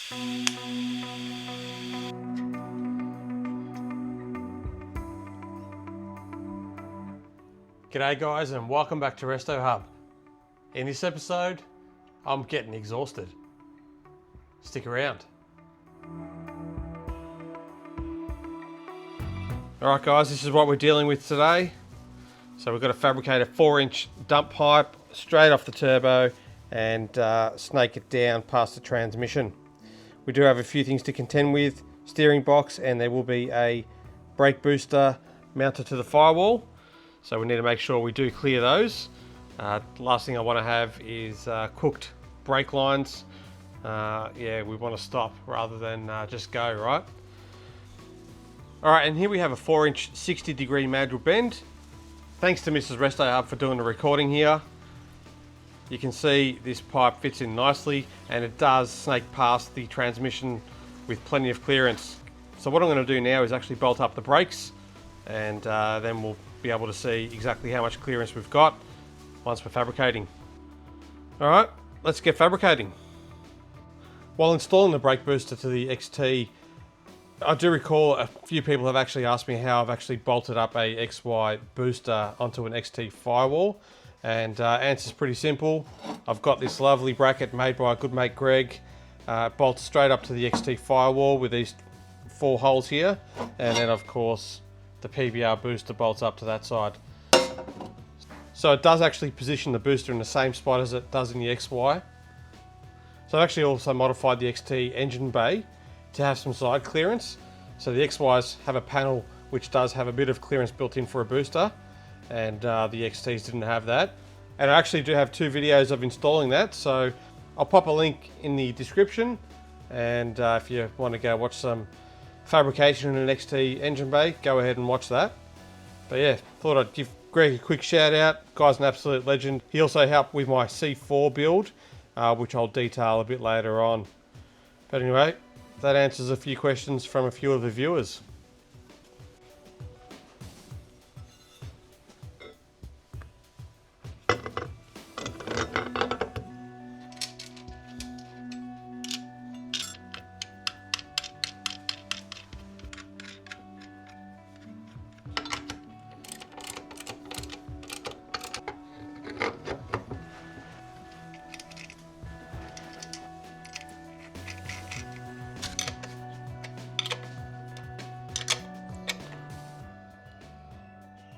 G'day guys, and welcome back to RestoHub. In this episode, I'm getting exhausted. Stick around. Alright guys, this is what we're dealing with today. So we've got to fabricate a 4-inch dump pipe straight off the turbo and snake it down past the transmission. We do have a few things to contend with: steering box, and there will be a brake booster mounted to the firewall. So we need to make sure we do clear those. Last thing I want to have is cooked brake lines. Yeah, we want to stop rather than just go, right? Alright, and here we have a 4-inch 60-degree Mandrel bend. Thanks to Mrs. RestoHub for doing the recording here. You can see this pipe fits in nicely, and it does snake past the transmission with plenty of clearance. So what I'm going to do now is actually bolt up the brakes, and then we'll be able to see exactly how much clearance we've got once we're fabricating. Alright, let's get fabricating. While installing the brake booster to the XT, I do recall a few people have actually asked me how I've actually bolted up a XY booster onto an XT firewall, and answer's pretty simple. I've got this lovely bracket made by a good mate Greg. Bolts straight up to the XT firewall with these 4 holes here, and then of course the PBR booster bolts up to that side. So it does actually position the booster in the same spot as it does in the XY. So I've actually also modified the XT engine bay to have some side clearance. So the XYs have a panel which does have a bit of clearance built in for a booster, and the XTs didn't have that. And I actually do have 2 videos of installing that, so I'll pop a link in the description, and if you want to go watch some fabrication in an XT engine bay, go ahead and watch that. But yeah, thought I'd give Greg a quick shout out. Guy's an absolute legend. He also helped with my C4 build, which I'll detail a bit later on. But anyway, that answers a few questions from a few of the viewers.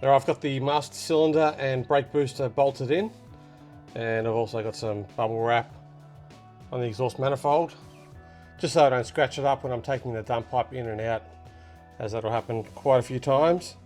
Now I've got the master cylinder and brake booster bolted in, and I've also got some bubble wrap on the exhaust manifold, just so I don't scratch it up when I'm taking the dump pipe in and out, as that'll happen quite a few times.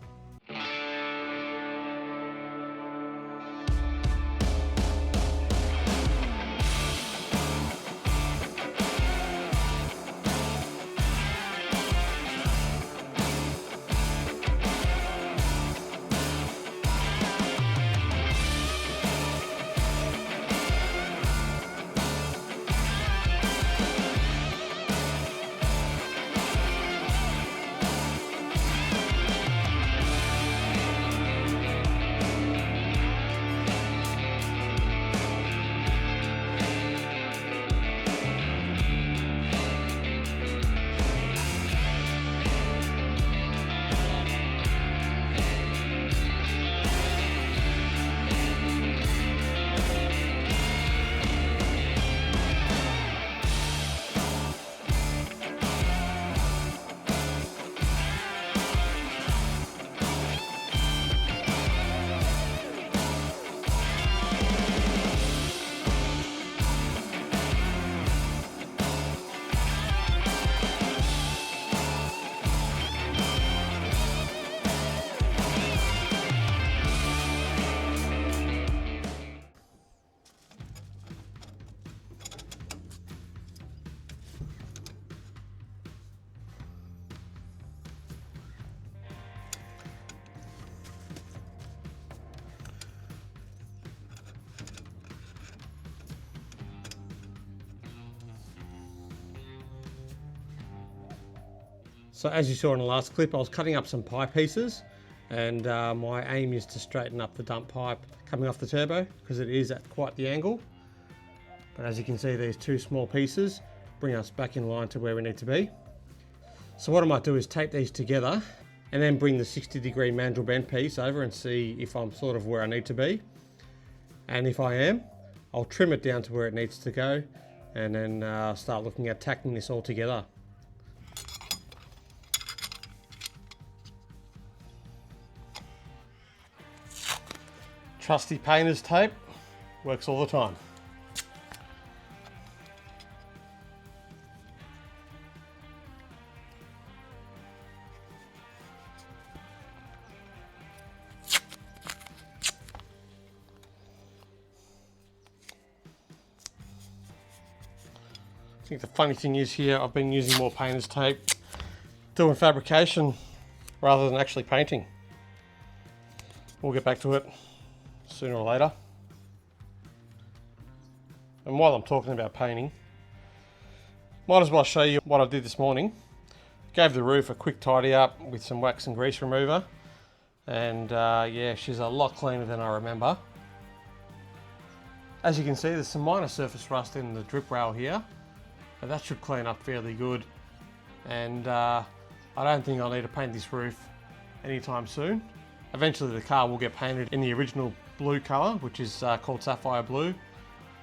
So as you saw in the last clip, I was cutting up some pie pieces, and my aim is to straighten up the dump pipe coming off the turbo because it is at quite the angle. But as you can see, these 2 small pieces bring us back in line to where we need to be. So what I might do is tape these together and then bring the 60-degree mandrel bend piece over and see if I'm sort of where I need to be. And if I am, I'll trim it down to where it needs to go and then start looking at tacking this all together. Trusty painter's tape works all the time. I think the funny thing is here, I've been using more painter's tape doing fabrication rather than actually painting. We'll get back to it sooner or later. And while I'm talking about painting, might as well show you what I did this morning. Gave the roof a quick tidy up with some wax and grease remover, and yeah, she's a lot cleaner than I remember. As you can see, there's some minor surface rust in the drip rail here, but that should clean up fairly good. And I don't think I'll need to paint this roof anytime soon. Eventually the car will get painted in the original blue colour, which is called Sapphire Blue.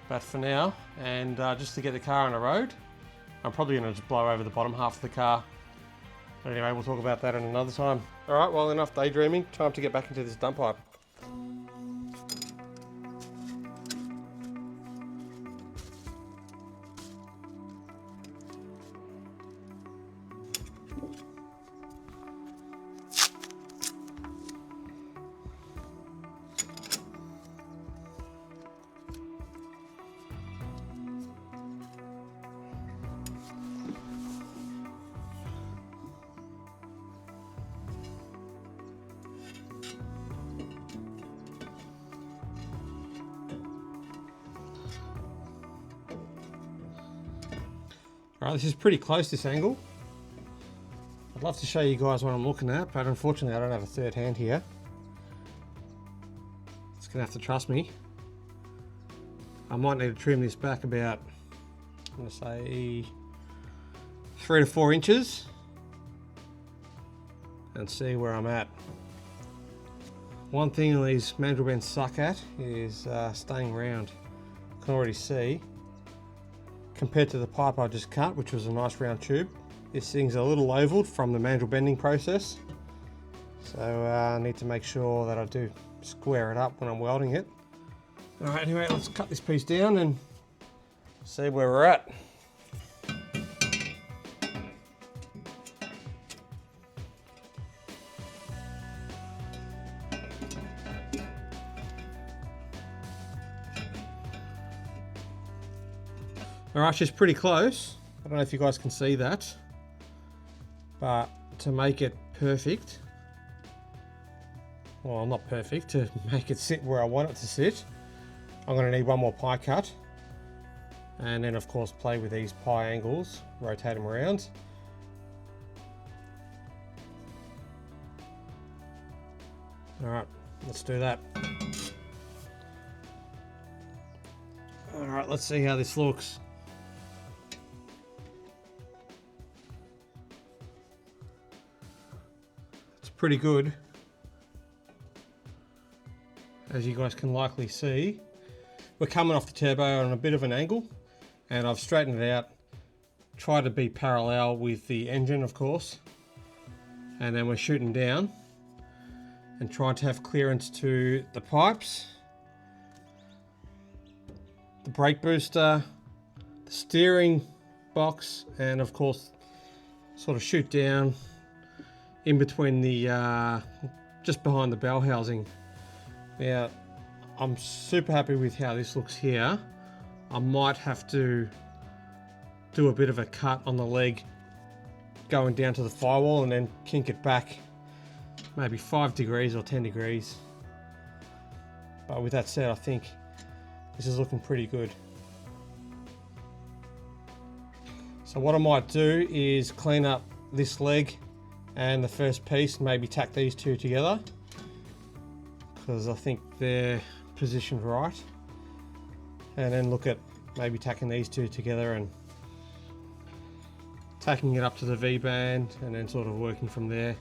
But for now, and just to get the car on the road, I'm probably going to just blow over the bottom half of the car. But anyway, we'll talk about that in another time. Alright, well, enough daydreaming. Time to get back into this dump pipe. Alright, this is pretty close, this angle. I'd love to show you guys what I'm looking at, but unfortunately I don't have a third hand here. It's going to have to trust me. I might need to trim this back about, I'm going to say 3 to 4 inches and see where I'm at. One thing these mandrel bends suck at is staying round. You can already see, compared to the pipe I just cut, which was a nice round tube, this thing's a little ovaled from the mandrel bending process. So I need to make sure that I do square it up when I'm welding it. Alright, anyway, let's cut this piece down and see where we're at. Alright, she's pretty close. I don't know if you guys can see that, but to make it perfect, well, not perfect, to make it sit where I want it to sit, I'm going to need one more pie cut, and then of course play with these pie angles, rotate them around. Alright, let's do that. Alright, let's see how this looks. Pretty good, as you guys can likely see. We're coming off the turbo on a bit of an angle, and I've straightened it out, tried to be parallel with the engine of course, and then we're shooting down and trying to have clearance to the pipes, the brake booster, the steering box, and of course sort of shoot down in between the just behind the bell housing. Now I'm super happy with how this looks here. I might have to do a bit of a cut on the leg going down to the firewall and then kink it back maybe 5 degrees or 10 degrees. But with that said, I think this is looking pretty good. So what I might do is clean up this leg and the first piece, maybe tack these two together because I think they're positioned right, and then look at maybe tacking these two together and tacking it up to the V-band and then sort of working from there.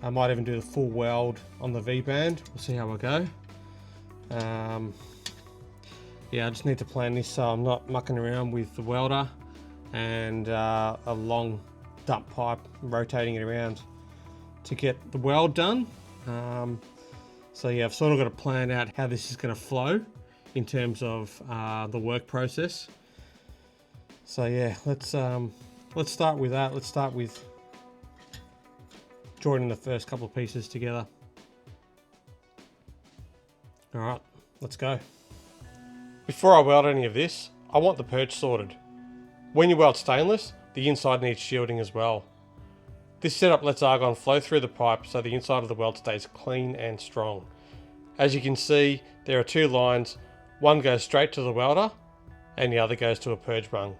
I might even do the full weld on the V-band. We'll see how I go. Yeah, I just need to plan this so I'm not mucking around with the welder and a long dump pipe, rotating it around to get the weld done. So yeah, I've sort of got to plan out how this is going to flow in terms of the work process. So yeah, let's start with that. Let's start with joining the first couple of pieces together. All right, let's go. Before I weld any of this, I want the purge sorted. When you weld stainless, the inside needs shielding as well. This setup lets argon flow through the pipe so the inside of the weld stays clean and strong. As you can see, there are two lines. One goes straight to the welder and the other goes to a purge bung.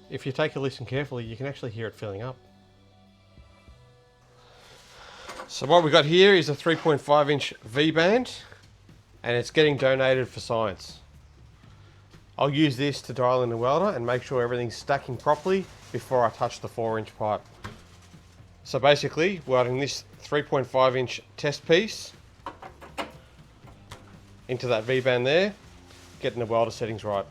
If you take a listen carefully, you can actually hear it filling up. So what we've got here is a 3.5 inch V-band, and it's getting donated for science. I'll use this to dial in the welder and make sure everything's stacking properly before I touch the 4-inch pipe. So basically, welding this 3.5 inch test piece into that V-band there, getting the welder settings right.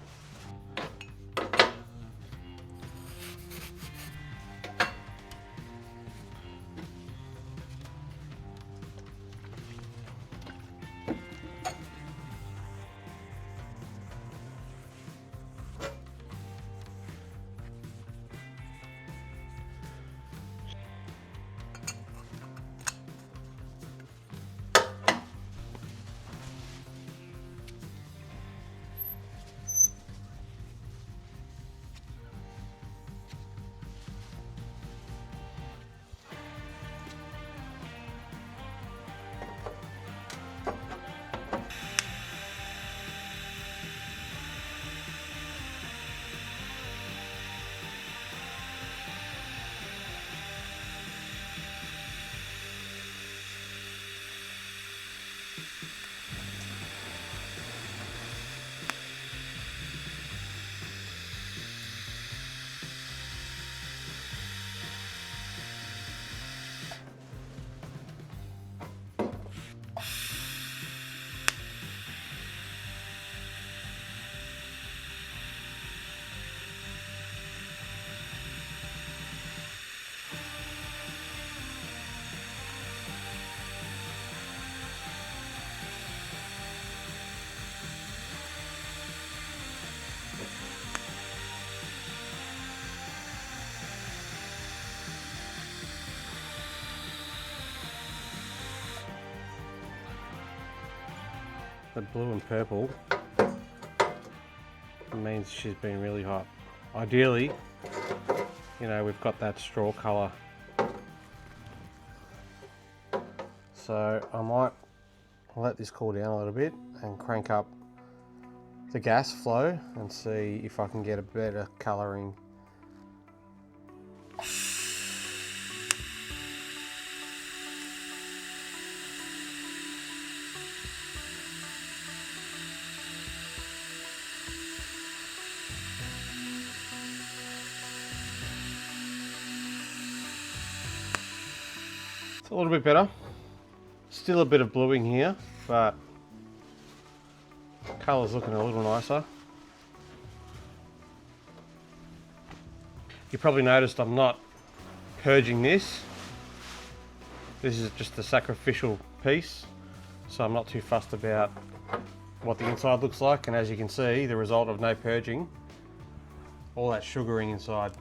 The blue and purple means she's been really hot. Ideally, you know, we've got that straw colour. So I might let this cool down a little bit and crank up the gas flow and see if I can get a better colouring. It's a little bit better. Still a bit of bluing here, but colour's looking a little nicer. You probably noticed I'm not purging this. This is just a sacrificial piece, so I'm not too fussed about what the inside looks like. And as you can see, the result of no purging, all that sugaring inside.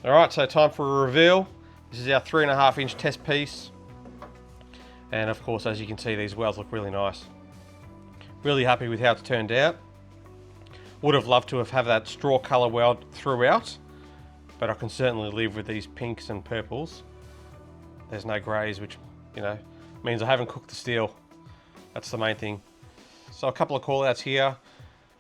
Alright, so time for a reveal. This is our 3.5 inch test piece. And of course, as you can see, these welds look really nice. Really happy with how it's turned out. Would have loved to have that straw colour weld throughout, but I can certainly live with these pinks and purples. There's no greys, which, you know, means I haven't cooked the steel. That's the main thing. So a couple of call outs here.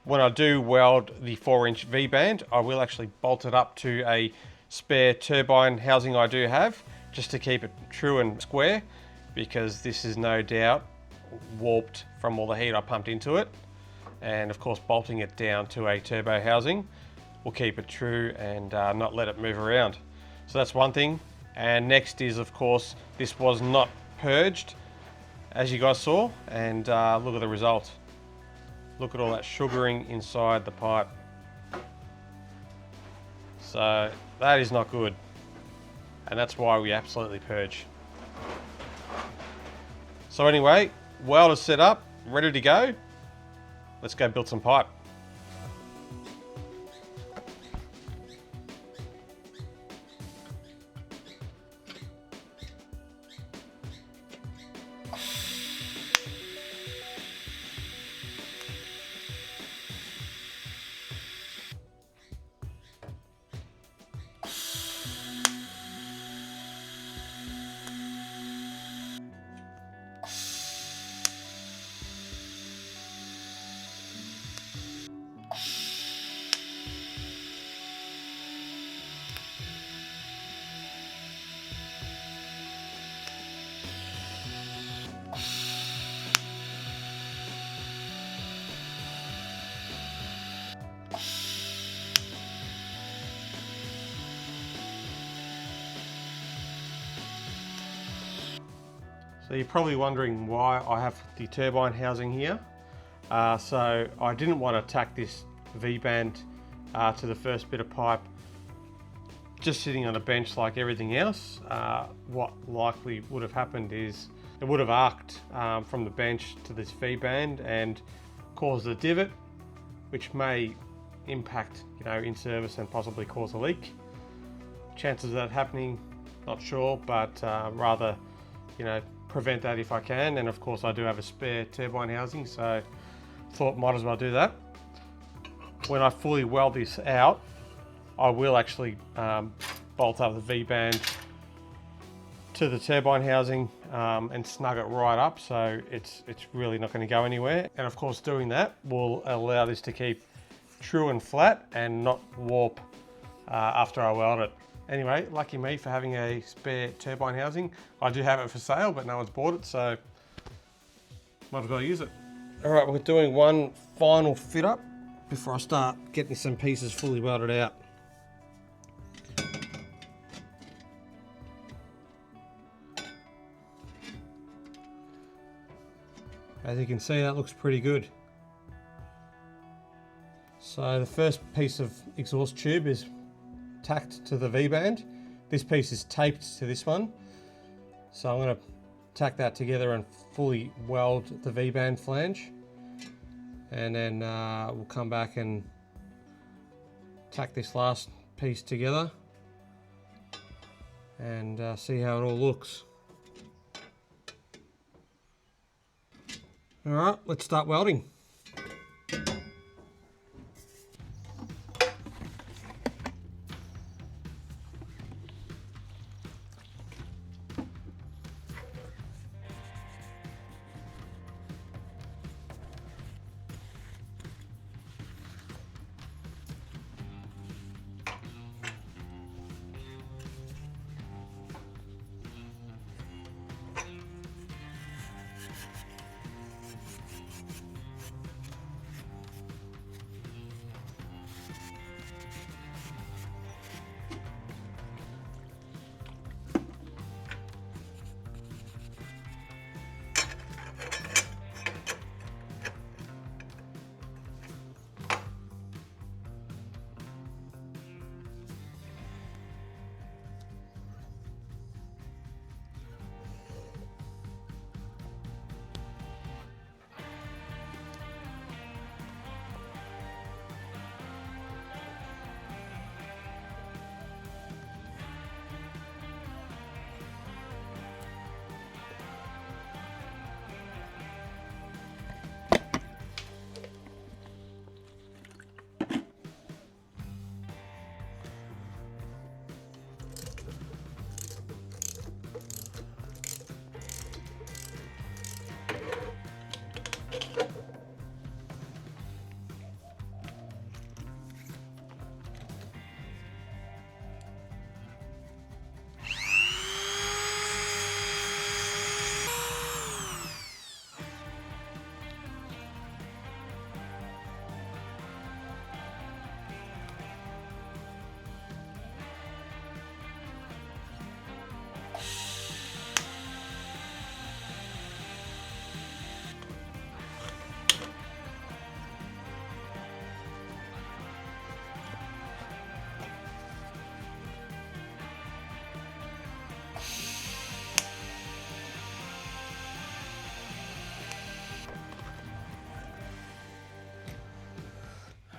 When I do weld the 4-inch V-band, I will actually bolt it up to a spare turbine housing I do have, just to keep it true and square, because this is no doubt warped from all the heat I pumped into it. And of course, bolting it down to a turbo housing will keep it true and not let it move around. So that's one thing. And next is, of course, this was not purged, as you guys saw, and look at the result. Look at all that sugaring inside the pipe. So that is not good. And that's why we absolutely purge. So anyway, weld is set up, ready to go. Let's go build some pipe. So you're probably wondering why I have the turbine housing here. So I didn't want to tack this V-band to the first bit of pipe just sitting on a bench like everything else. What likely would have happened is it would have arced from the bench to this V-band and caused a divot, which may impact, in service and possibly cause a leak. Chances of that happening, not sure, but rather, prevent that if I can. And of course I do have a spare turbine housing, so thought might as well do that. When I fully weld this out, I will actually bolt up the V-band to the turbine housing and snug it right up, so it's really not going to go anywhere. And of course doing that will allow this to keep true and flat and not warp after I weld it. Anyway, lucky me for having a spare turbine housing. I do have it for sale, but no one's bought it, so might as well use it. All right, we're doing one final fit up before I start getting some pieces fully welded out. As you can see, that looks pretty good. So the first piece of exhaust tube is tacked to the V-band. This piece is taped to this one. So I'm going to tack that together and fully weld the V-band flange. And then we'll come back and tack this last piece together and see how it all looks. All right, let's start welding.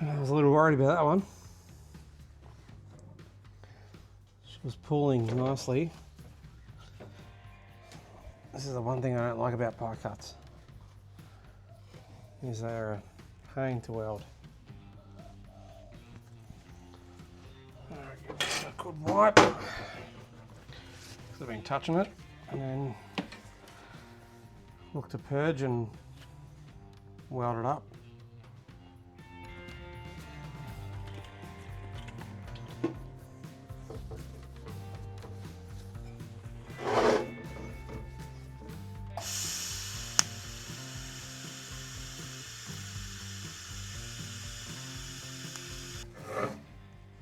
I was a little worried about that one. She was pulling nicely. This is the one thing I don't like about pie cuts, is they're a pain to weld. Give this a good wipe, because I've been touching it, and then look to purge and weld it up.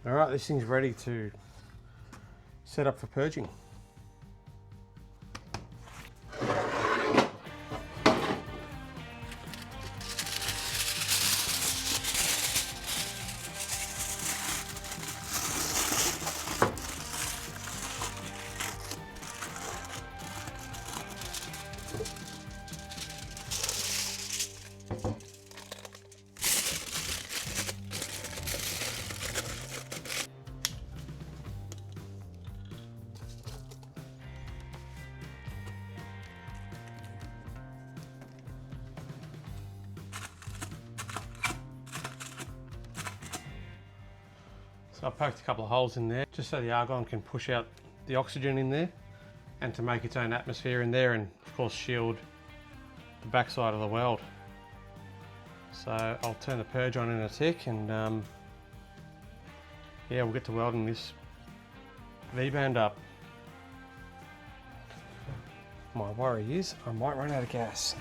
Alright, this thing's ready to set up for purging. So I poked a couple of holes in there just so the argon can push out the oxygen in there and to make its own atmosphere in there, and of course shield the backside of the weld. So I'll turn the purge on in a tick, and yeah, we'll get to welding this V-band up. My worry is I might run out of gas.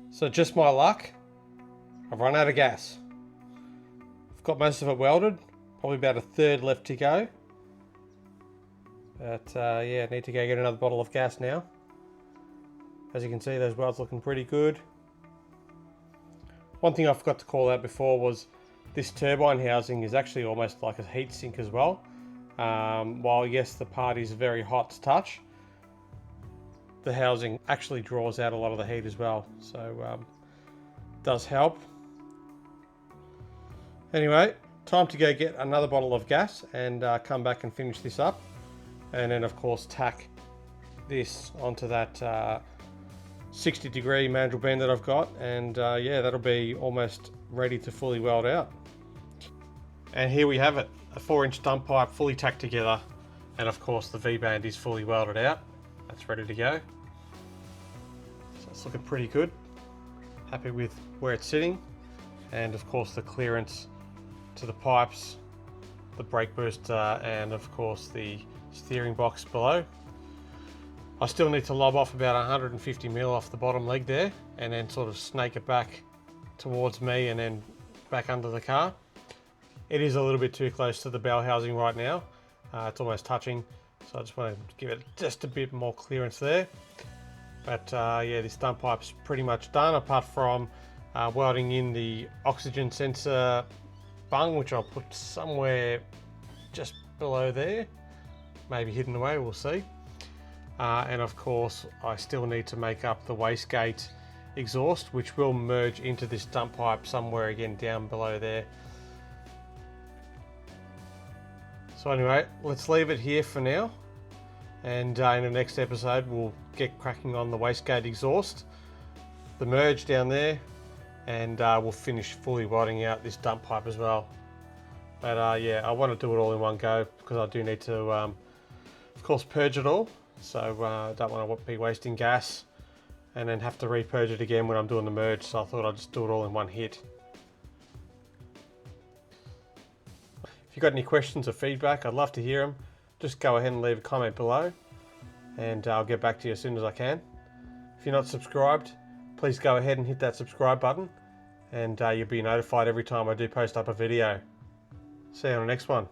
So just my luck, I've run out of gas. I've got most of it welded, probably about a third left to go. But yeah, I need to go get another bottle of gas now. As you can see, those welds looking pretty good. One thing I forgot to call out before was this turbine housing is actually almost like a heat sink as well. While yes, the part is very hot to touch, the housing actually draws out a lot of the heat as well, so does help. Anyway, time to go get another bottle of gas and come back and finish this up, and then of course tack this onto that 60-degree mandrel bend that I've got, and yeah, that'll be almost ready to fully weld out. And here we have it, a 4-inch dump pipe fully tacked together, and of course the V-band is fully welded out. That's ready to go. So it's looking pretty good. Happy with where it's sitting, and of course the clearance to the pipes, the brake booster, and of course the steering box below. I still need to lob off about 150 mil off the bottom leg there, and then sort of snake it back towards me and then back under the car. It is a little bit too close to the bell housing right now. It's almost touching, so I just want to give it just a bit more clearance there. But yeah, this dump pipe's pretty much done, apart from welding in the oxygen sensor bung, which I'll put somewhere just below there, maybe hidden away, we'll see. And of course I still need to make up the wastegate exhaust, which will merge into this dump pipe somewhere again down below there. So anyway, let's leave it here for now, and in the next episode we'll get cracking on the wastegate exhaust, the merge down there, and we'll finish fully welding out this dump pipe as well. But yeah, I want to do it all in one go because I do need to, of course, purge it all. So I don't want to be wasting gas and then have to repurge it again when I'm doing the merge. So I thought I'd just do it all in one hit. If you've got any questions or feedback, I'd love to hear them. Just go ahead and leave a comment below and I'll get back to you as soon as I can. If you're not subscribed, please go ahead and hit that subscribe button and you'll be notified every time I do post up a video. See you on the next one.